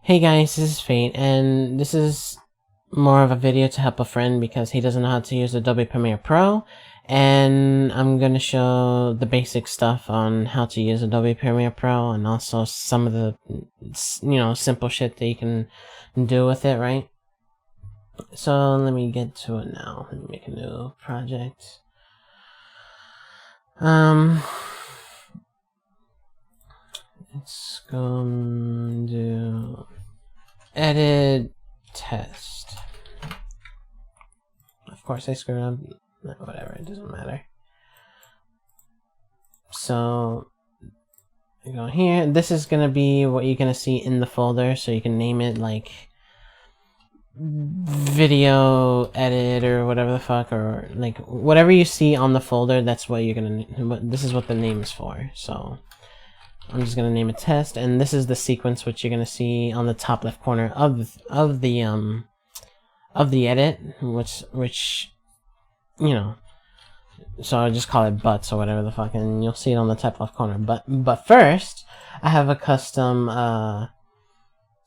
Hey guys, this is Fate, and this is more of a video to help a friend because he doesn't know how to use Adobe Premiere Pro, and I'm gonna show the basic stuff on how to use Adobe Premiere Pro and also some of the, simple shit that you can do with it, right? So let me get to it now. Let me make a new project. Let's go do edit test. Of course I screwed up. Whatever, it doesn't matter. So you go here. This is gonna be what you're gonna see in the folder, so you can name it like video edit or whatever the fuck, or like whatever you see on the folder. That's what you're gonna. This is what the name is for. So I'm just gonna name it test, and this is the sequence which you're gonna see on the top left corner of the edit, which so I'll just call it butts or whatever the fuck, and you'll see it on the top left corner. But first, I have a custom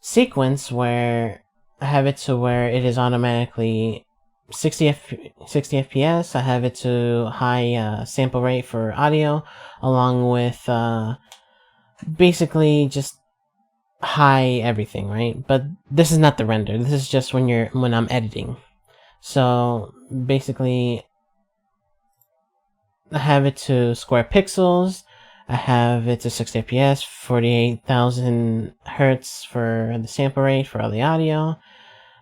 sequence where I have it to where it is automatically 60 FPS. I have it to high sample rate for audio, along with basically just high everything, right? But this is not the render. This is just when I'm editing. So basically, I have it to square pixels. I have it to 60 FPS, 48,000 hertz for the sample rate for all the audio.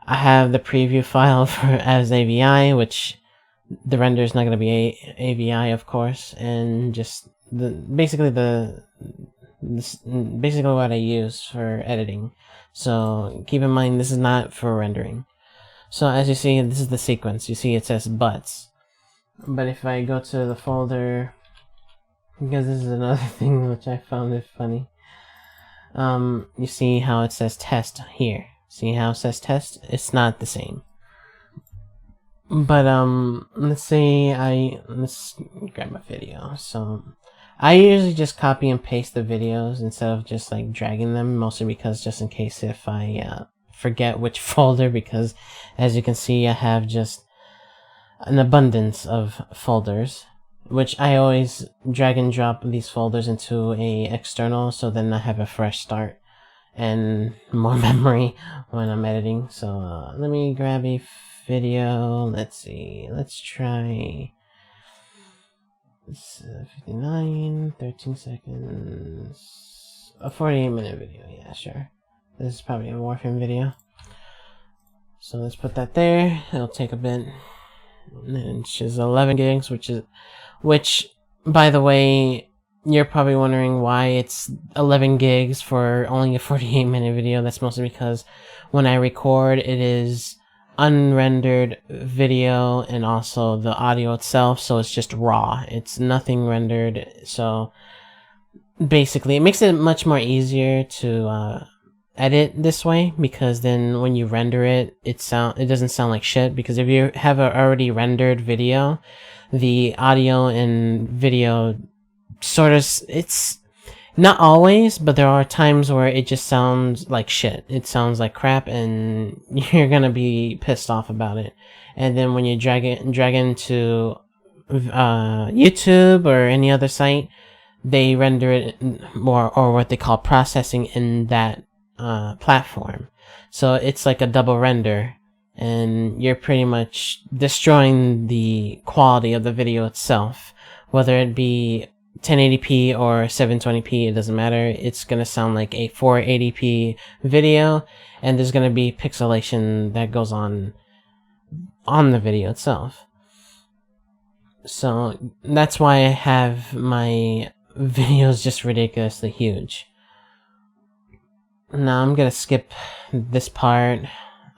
I have the preview file as AVI, which the render is not going to be AVI, of course, and just basically what I use for editing. So keep in mind, this is not for rendering. So as you see, this is the sequence. You see it says butts. But if I go to the folder, because this is another thing which I found it funny, you see how it says test here. See how it says test? It's not the same. But let's grab my video. So I usually just copy and paste the videos instead of just like dragging them, mostly because just in case if I forget which folder, because as you can see I have just an abundance of folders, which I always drag and drop these folders into a external, so then I have a fresh start and more memory when I'm editing. So let me grab a video. Let's see, let's try 59, 13 seconds, a 48-minute video. Yeah, sure. This is probably a Warframe video. So let's put that there. It'll take a bit. Which is 11 gigs, which by the way, you're probably wondering why it's 11 gigs for only a 48-minute video. That's mostly because when I record, it is unrendered video and also the audio itself, so it's just raw. It's nothing rendered. So basically, it makes it much more easier to edit this way, because then when you render it, it doesn't sound like shit. Because if you have a already rendered video, the audio and video sort of, it's not always, but there are times where it just sounds like shit. It sounds like crap, and you're gonna be pissed off about it. And then when you drag into YouTube or any other site, they render it more, or what they call processing in that platform. So it's like a double render, and you're pretty much destroying the quality of the video itself. Whether it be 1080p or 720p, it doesn't matter. It's gonna sound like a 480p video, and there's gonna be pixelation that goes on the video itself. So that's why I have my videos just ridiculously huge. Now I'm gonna skip this part.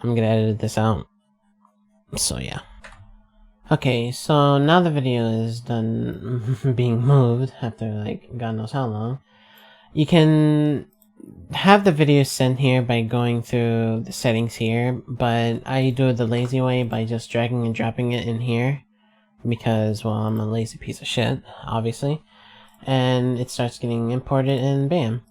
I'm gonna edit this out. So yeah. Okay, so now the video is done being moved after like God knows how long. You can have the video sent here by going through the settings here, but I do it the lazy way by just dragging and dropping it in here, because, well, I'm a lazy piece of shit, obviously. And it starts getting imported, and bam.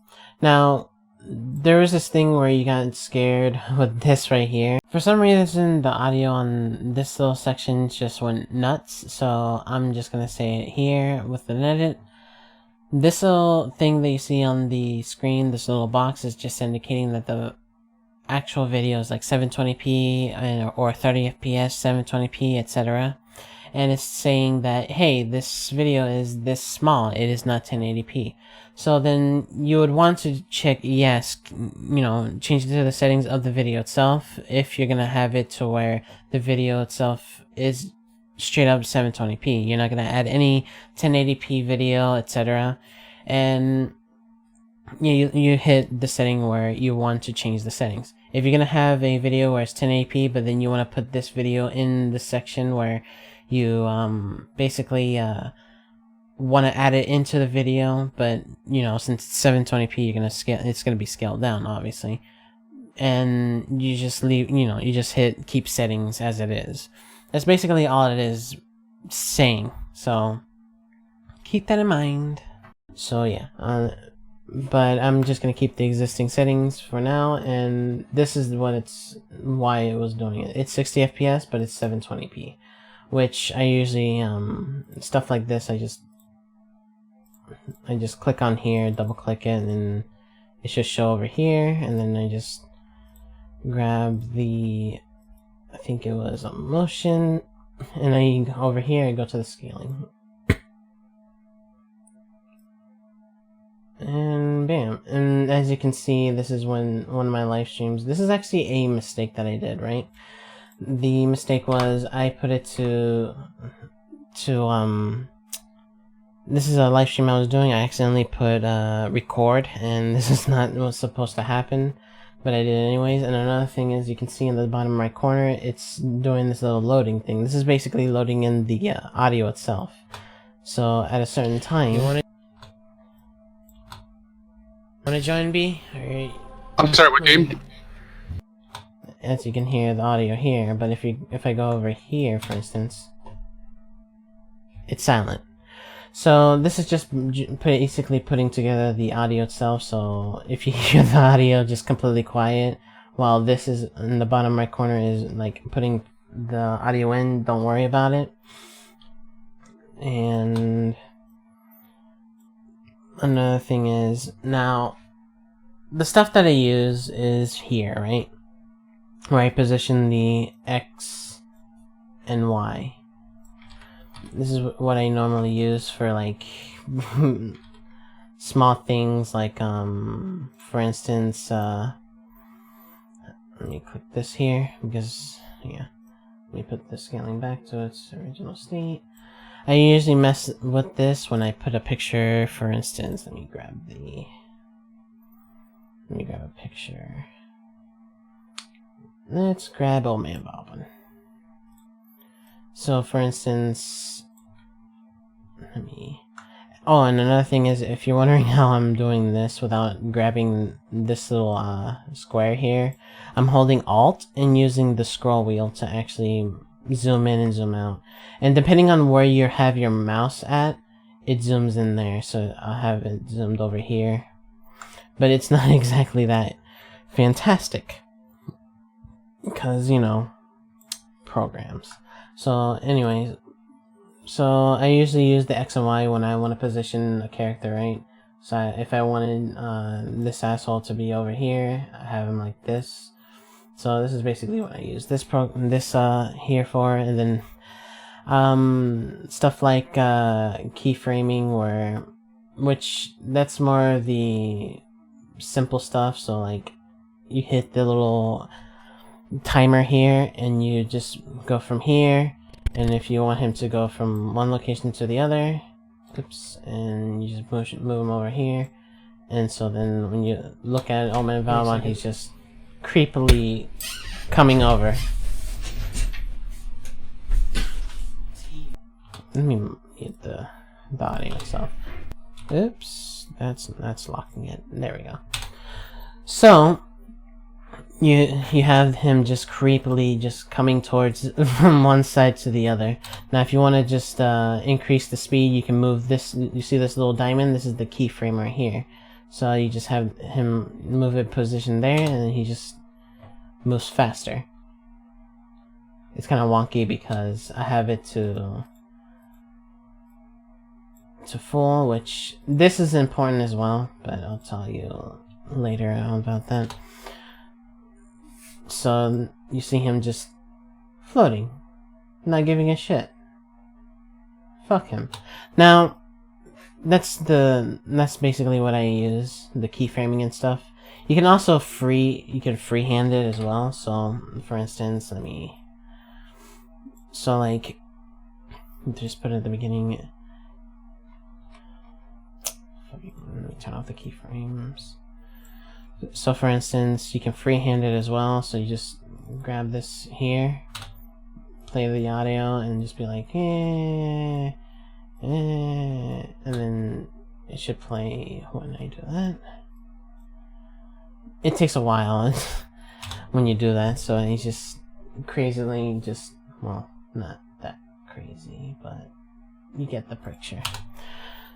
Now, there was this thing where you got scared with this right here. For some reason, the audio on this little section just went nuts, so I'm just gonna say it here with an edit. This little thing that you see on the screen, this little box, is just indicating that the actual video is like 720p or 30 fps, 720p, etc. And it's saying that, hey, this video is this small, it is not 1080p. So then you would want to check, yes, you know, change it to the settings of the video itself if you're gonna have it to where the video itself is straight up 720p. You're not gonna add any 1080p video, etc. And you hit the setting where you want to change the settings. If you're gonna have a video where it's 1080p, but then you want to put this video in the section where you basically want to add it into the video, but you know, since it's 720p, you're gonna scale, it's gonna be scaled down, obviously, and you just leave, you know, you just hit keep settings as it is. That's basically all it is saying, so keep that in mind. So yeah, but I'm just gonna keep the existing settings for now, and this is why it was doing it. It's 60 FPS, but it's 720p, which I usually stuff like this, I just click on here, double click it, and it should show over here, and then I just grab the, I think it was a motion, and I over here I go to the scaling, and bam. And as you can see, this is one of my live streams. This is actually a mistake that I did, right? The mistake was I put it to this is a live stream I was doing. I accidentally put record, and this is not what's supposed to happen, but I did it anyways. And another thing is, you can see in the bottom right corner, it's doing this little loading thing. This is basically loading in the audio itself. So at a certain time, you want to join B? Or, I'm sorry, what game? as you can hear the audio here, but if I go over here, for instance, it's silent. So this is just basically putting together the audio itself. So if you hear the audio just completely quiet, while this is in the bottom right corner is like putting the audio in, don't worry about it. And another thing is, now the stuff that I use is here, right? Where I position the X and Y. This is what I normally use for like small things, like for instance, let me click this here, because yeah, let me put the scaling back to its original state. I usually mess with this when I put a picture, for instance. Let me grab a picture. Let's grab Old Man Bobbin. So for instance, oh, and another thing is, if you're wondering how I'm doing this without grabbing this little square here, I'm holding Alt and using the scroll wheel to actually zoom in and zoom out. And depending on where you have your mouse at, it zooms in there. So I'll have it zoomed over here. But it's not exactly that fantastic, because, you know, programs. So anyways, so I usually use the X and Y when I want to position a character, right? So if I wanted this asshole to be over here, I have him like this. So this is basically what I use this here for. And then stuff like keyframing, which that's more of the simple stuff. So like, you hit the little timer here and you just go from here, and if you want him to go from one location to the other, oops, and you just move him over here. And so then when you look at Old Man Valmont, he's just creepily coming over. Let me get the audio itself. Oops, that's locking it. There we go. So you have him just creepily just coming towards from one side to the other. Now if you want to just increase the speed, you can move this. You see this little diamond? This is the keyframe right here. So you just have him move it position there, and then he just moves faster. It's kind of wonky because I have it to full, which this is important as well, but I'll tell you later about that. So you see him just floating, not giving a shit. Fuck him. Now that's basically what I use, the keyframing and stuff. You can also freehand it as well. So for instance, like just put it at the beginning. Let me turn off the keyframes. So for instance, you can freehand it as well. So you just grab this here, play the audio, and just be like, and then it should play when I do that. It takes a while when you do that, so he's just crazily well, not that crazy, but you get the picture.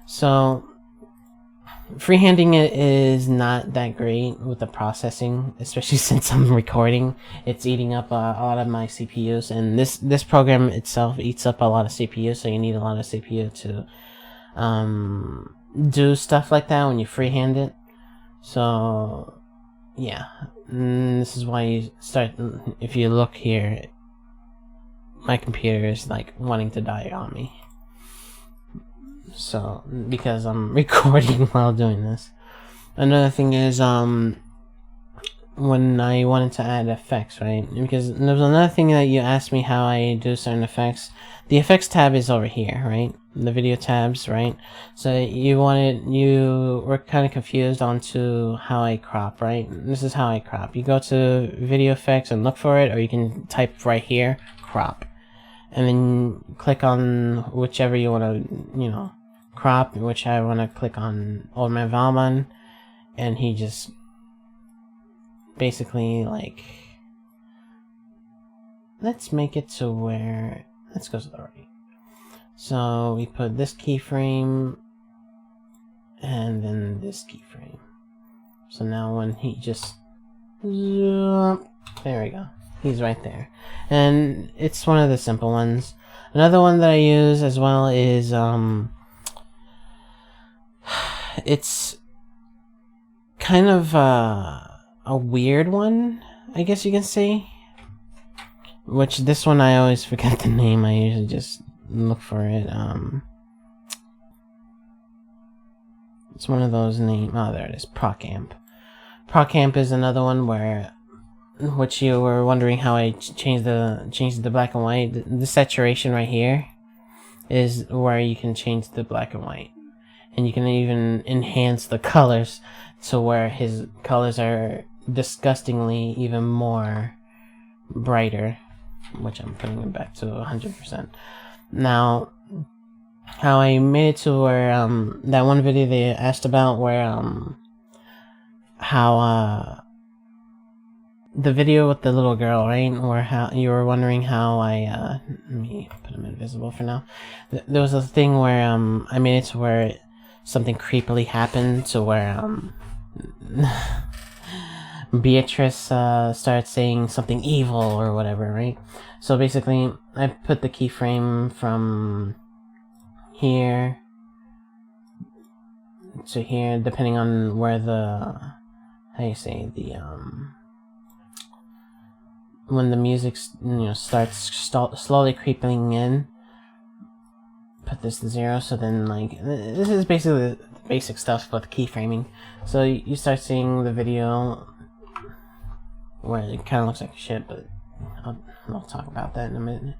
So freehanding it is not that great with the processing, especially since I'm recording. It's eating up a lot of my CPUs, and this program itself eats up a lot of CPU, so you need a lot of CPU to do stuff like that when you freehand it. So yeah, this is why you start. If you look here, my computer is like wanting to die on me. So, because I'm recording while doing this. Another thing is, when I wanted to add effects, right? Because there was another thing that you asked me how I do certain effects. The effects tab is over here, right? The video tabs, right? So you were kind of confused onto how I crop, right? This is how I crop. You go to video effects and look for it, or you can type right here, crop. And then click on whichever you want to, crop, which I want to click on my Valmon, and he just basically like, let's make it to where, let's go to the right. So we put this keyframe and then this keyframe. So now when he just, there we go. He's right there. And it's one of the simple ones. Another one that I use as well is, it's kind of a weird one, I guess you can say. Which this one I always forget the name. I usually just look for it. It's one of those names. Oh, there it is. Procamp. Procamp is another one where, which you were wondering how I changed the black and white. The saturation right here is where you can change the black and white, and you can even enhance the colors to where his colors are disgustingly even more brighter, which I'm putting it back to 100%. Now, how I made it to where that one video they asked about where how the video with the little girl, right? Or how you were wondering how I let me put him invisible for now. There was a thing where I made it to where something creepily happened to where Beatrice started saying something evil or whatever, right? So basically I put the keyframe from here to here, depending on where the, how you say, the when the music starts slowly creeping in, put this to 0. So then, like, this is basically the basic stuff about the keyframing. So you start seeing the video where it kind of looks like shit, but I'll talk about that in a minute.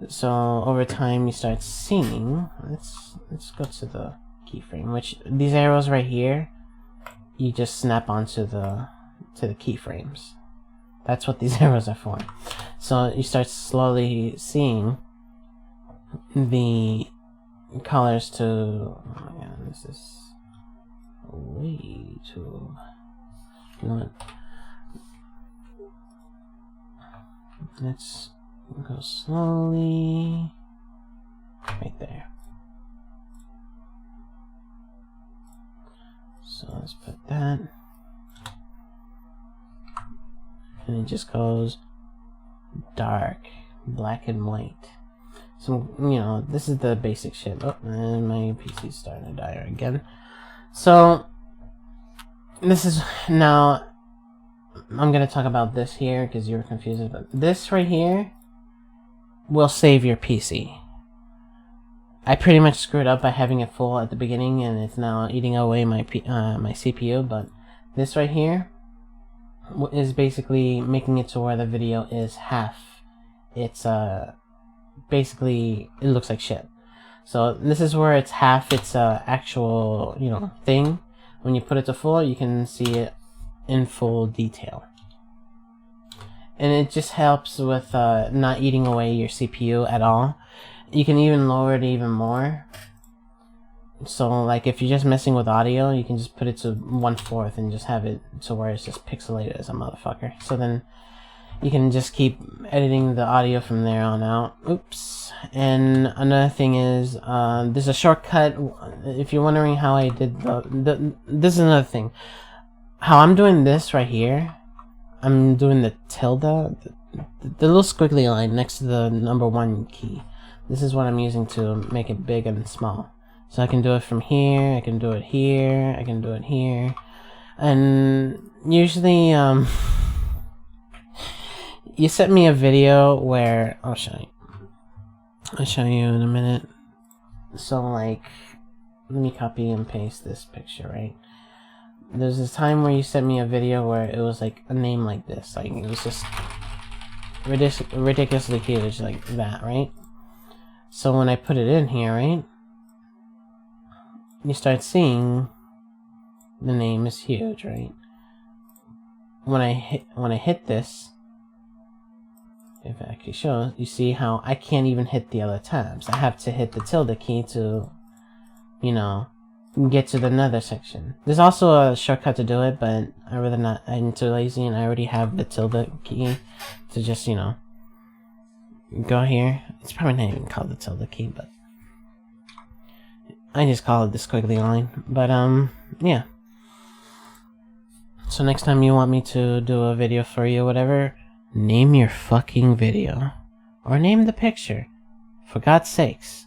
So over time you start seeing, let's go to the keyframe, which these arrows right here, you just snap onto the keyframes. That's what these arrows are for. So you start slowly seeing the colors to, oh my god, this is way too, you know what? Let's go slowly right there. So let's put that. And it just goes dark, black and white. So, you know, this is the basic shit. Oh, and my PC's starting to die again. So, this is, now, I'm going to talk about this here because you were confused. But this right here will save your PC. I pretty much screwed up by having it full at the beginning, and it's now eating away my my CPU. But this right here is basically making it to where the video is half. It's basically, it looks like shit. So this is where it's half its actual, you know, thing. When you put it to full, you can see it in full detail. And it just helps with not eating away your CPU at all. You can even lower it even more. So like if you're just messing with audio, you can just put it to 1/4 and just have it to where it's just pixelated as a motherfucker. So then you can just keep editing the audio from there on out. Oops. And another thing is, there's a shortcut. If you're wondering how I did this is another thing. How I'm doing this right here, I'm doing the tilde, the little squiggly line next to the #1 key. This is what I'm using to make it big and small. So I can do it from here, I can do it here, I can do it here. And usually, you sent me a video where, I'll show you in a minute. So like, let me copy and paste this picture, right? There's this time where you sent me a video where it was like a name like this, like it was just ridiculously huge, like that, right? So when I put it in here, right, you start seeing the name is huge, right? When I hit this, if it actually shows, you see how I can't even hit the other tabs. I have to hit the tilde key to, you know, get to the another section. There's also a shortcut to do it, but I rather not. I'm too lazy, and I already have the tilde key to just, you know, go here. It's probably not even called the tilde key, but I just call it the squiggly line. But yeah. So next time you want me to do a video for you, whatever, name your fucking video, or name the picture, for God's sakes.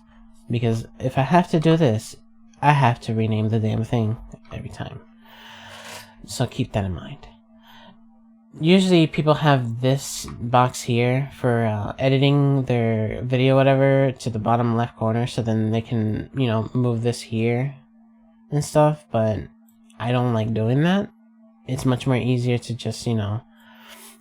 Because if I have to do this, I have to rename the damn thing every time. So keep that in mind. Usually people have this box here for editing their video, whatever, to the bottom left corner, so then they can, you know, move this here and stuff, but I don't like doing that. It's much more easier to just, you know,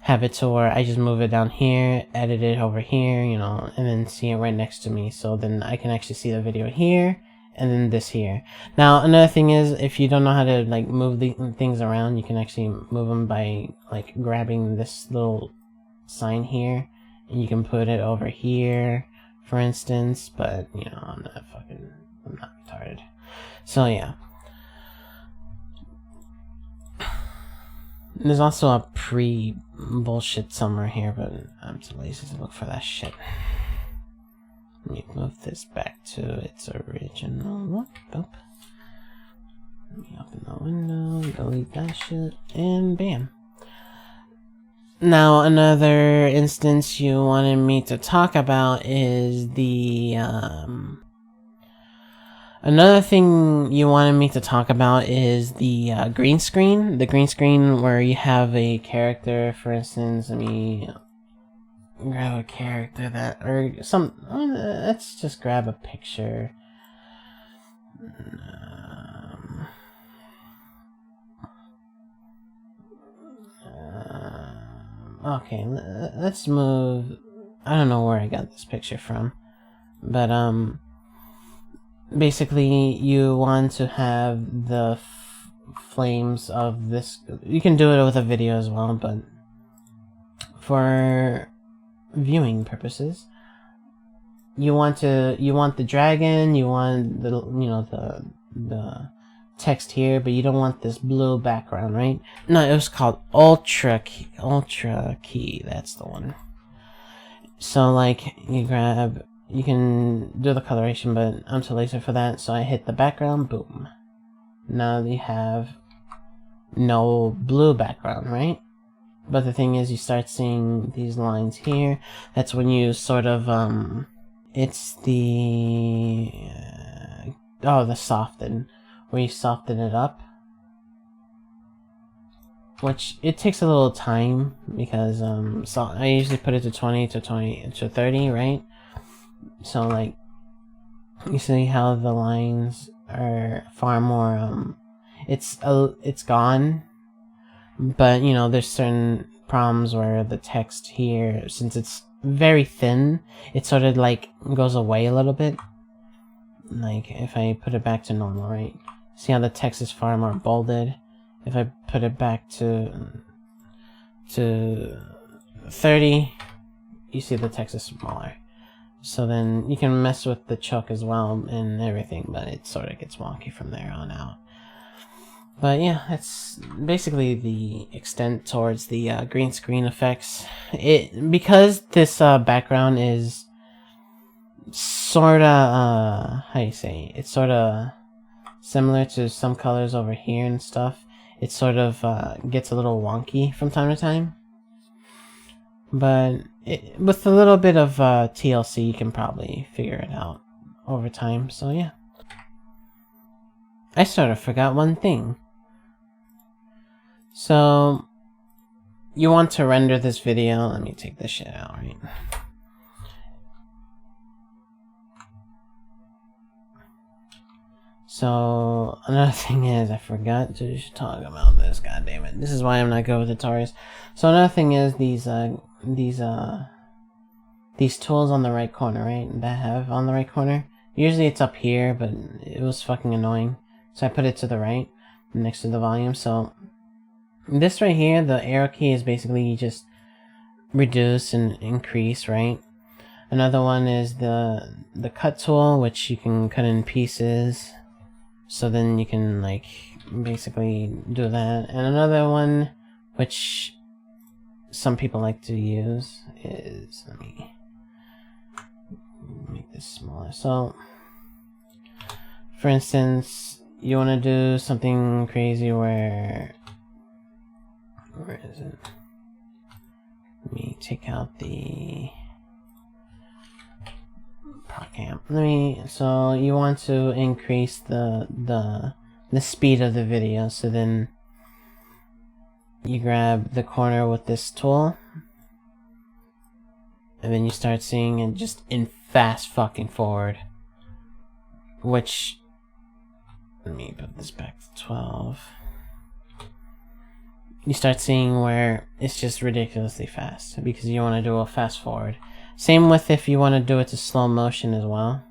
have it to where I just move it down here, edit it over here, you know, and then see it right next to me, so then I can actually see the video here, and then this here. Now, another thing is, if you don't know how to, like, move the things around, you can actually move them by, like, grabbing this little sign here, and you can put it over here, for instance, but, you know, I'm not retarded. So, yeah. There's also a pre-bullshit somewhere here, but I'm too lazy to look for that shit. Let me move this back to its original look. Oh. Let me open the window, delete that shit, and bam. Now, another instance you wanted me to talk about is the, another thing you wanted me to talk about is the green screen. The green screen where you have a character, for instance, let me grab a character that, or some, let's just grab a picture. Okay, let's move, I don't know where I got this picture from, but basically you want to have the flames of this, you can do it with a video as well, but for viewing purposes, you want the dragon, you want the, you know, the text here, but you don't want this blue background, right? No, it was called Ultra Key, that's the one. So like, you can do the coloration, but I'm too lazy for that, so I hit the background, boom. Now you have no blue background, right? But the thing is, you start seeing these lines here. That's when you sort of, it's the, the soften, where you soften it up. Which, it takes a little time, because, so I usually put it to 20 to 30, right? So, like, you see how the lines are far more, it's gone. But, you know, there's certain problems where the text here, since it's very thin, it sort of, like, goes away a little bit. Like, if I put it back to normal, right? See how the text is far more bolded? If I put it back to 30, you see the text is smaller. So then you can mess with the choke as well and everything, but it sort of gets wonky from there on out. But yeah, that's basically the extent towards the green screen effects. Because this background is sorta how you say, it's sorta similar to some colors over here and stuff. It sort of gets a little wonky from time to time. But with a little bit of TLC, you can probably figure it out over time. So yeah. I sort of forgot one thing. So, you want to render this video. Let me take this shit out, right? So, another thing is, I forgot to talk about this, god damn it. This is why I'm not good with tutorials. So, another thing is these tools on the right corner, right? That I have on the right corner. Usually it's up here, but it was fucking annoying. So I put it to the right, next to the volume. So, this right here, the arrow key is basically just reduce and increase, right? Another one is the cut tool, which you can cut in pieces. So then you can, like, basically do that. And another one, which some people like to use, is, let me make this smaller. So, for instance, you want to do something crazy where is it? Let me take out the procamp. So you want to increase the speed of the video. So then you grab the corner with this tool, and then you start seeing it just in fast fucking forward. Which, let me put this back to 12. You start seeing where it's just ridiculously fast because you want to do a fast forward. Same with if you want to do it to slow motion as well.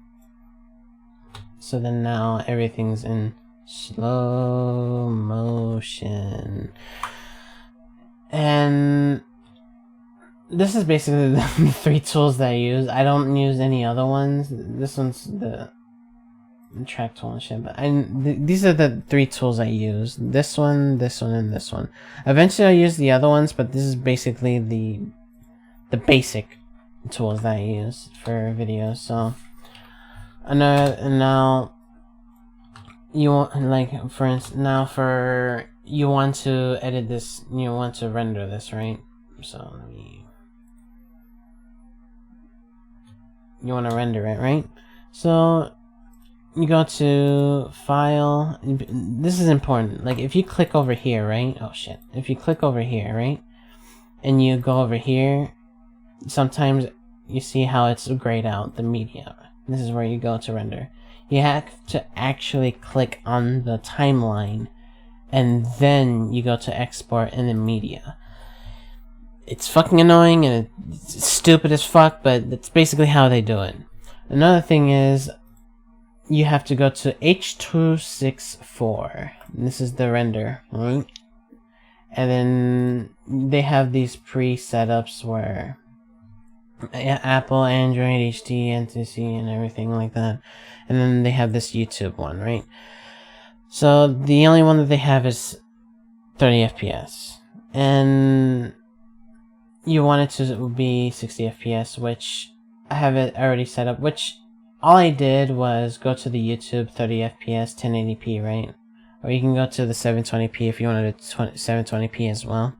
So then now everything's in slow motion. And this is basically the 3 tools that I use. I don't use any other ones. This one's the track tool and shit, but these are the 3 tools I use. This one, and this one. Eventually I'll use the other ones, but this is basically the basic tools that I use for videos. So and now you want, like, for instance, now you want to edit this, you want to render this, right? So you want to render it, right? So you go to File. This is important. Like, if you click over here, right? Oh shit. If you click over here, right? And you go over here, sometimes you see how it's grayed out, the media. This is where you go to render. You have to actually click on the timeline, and then you go to export in the media. It's fucking annoying and it's stupid as fuck, but that's basically how they do it. Another thing is, you have to go to H264. This is the render, right? And then they have these pre-setups where Apple, Android, HD, NTC, and everything like that. And then they have this YouTube one, right? So the only one that they have is 30 FPS. And you want it to be 60 FPS, which I have it already set up, which all I did was go to the YouTube 30 FPS 1080p, right? or you can go to the 720p if you wanted 720p as well.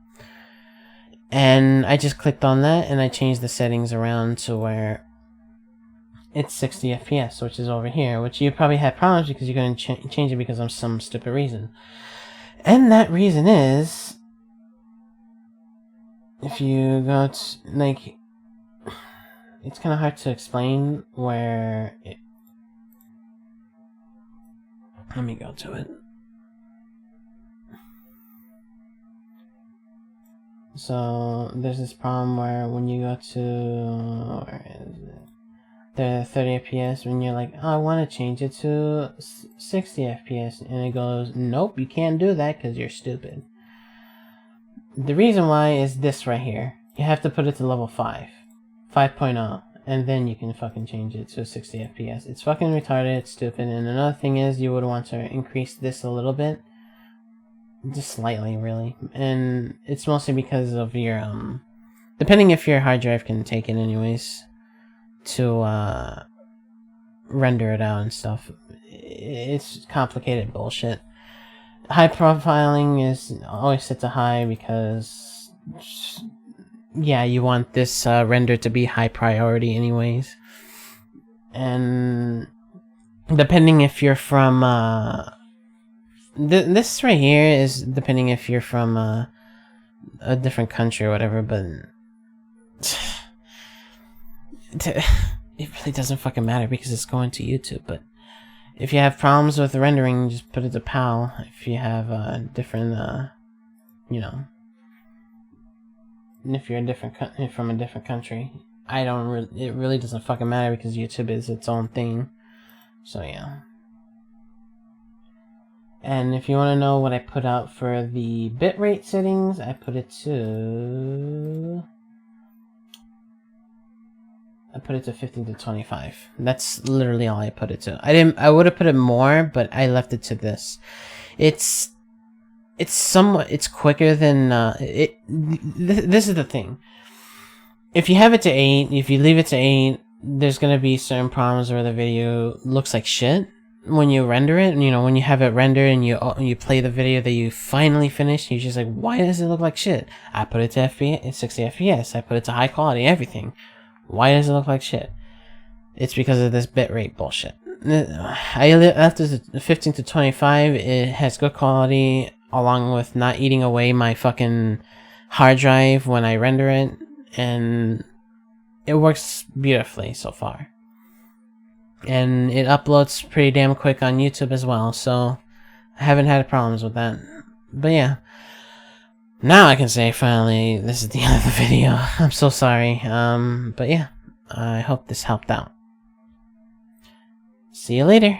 And I just clicked on that and I changed the settings around to where it's 60 FPS, which is over here, which you probably had problems because you couldn't change it because of some stupid reason. And that reason is, if you go to, like, it's kind of hard to explain where it, let me go to it. So there's this problem where when you go to, where is it? The 30 FPS, when you're like, oh, I want to change it to 60 FPS, and it goes, nope, you can't do that because you're stupid. The reason why is this right here. You have to put it to level 5.0, and then you can fucking change it to 60 FPS. It's fucking retarded, it's stupid, and another thing is you would want to increase this a little bit. Just slightly, really. And it's mostly because of your, depending if your hard drive can take it anyways, to render it out and stuff. It's complicated bullshit. High profiling is always set to high because, yeah, you want this render to be high priority anyways. And depending if you're from this right here is depending if you're from a different country or whatever, but it really doesn't fucking matter because it's going to YouTube. But if you have problems with the rendering, just put it to PAL. If you have different, you know, if you're from a different country, it really doesn't fucking matter because YouTube is its own thing. So yeah. And if you want to know what I put out for the bitrate settings, I put it to 15 to 25. That's literally all I put it to. I would have put it more, but I left it to this. It's quicker than this is the thing. If you have it to 8, if you leave it to 8, there's gonna be certain problems where the video looks like shit when you render it. You know, when you have it rendered and you play the video that you finally finished, you're just like, why does it look like shit? I put it to 60 FPS. I put it to high quality, everything. Why does it look like shit? It's because of this bitrate bullshit. I left it to 15 to 25. It has good quality, along with not eating away my fucking hard drive when I render it, and it works beautifully so far. And it uploads pretty damn quick on YouTube as well, so I haven't had problems with that. But yeah. Now I can say, finally, this is the end of the video. I'm so sorry. But yeah, I hope this helped out. See you later.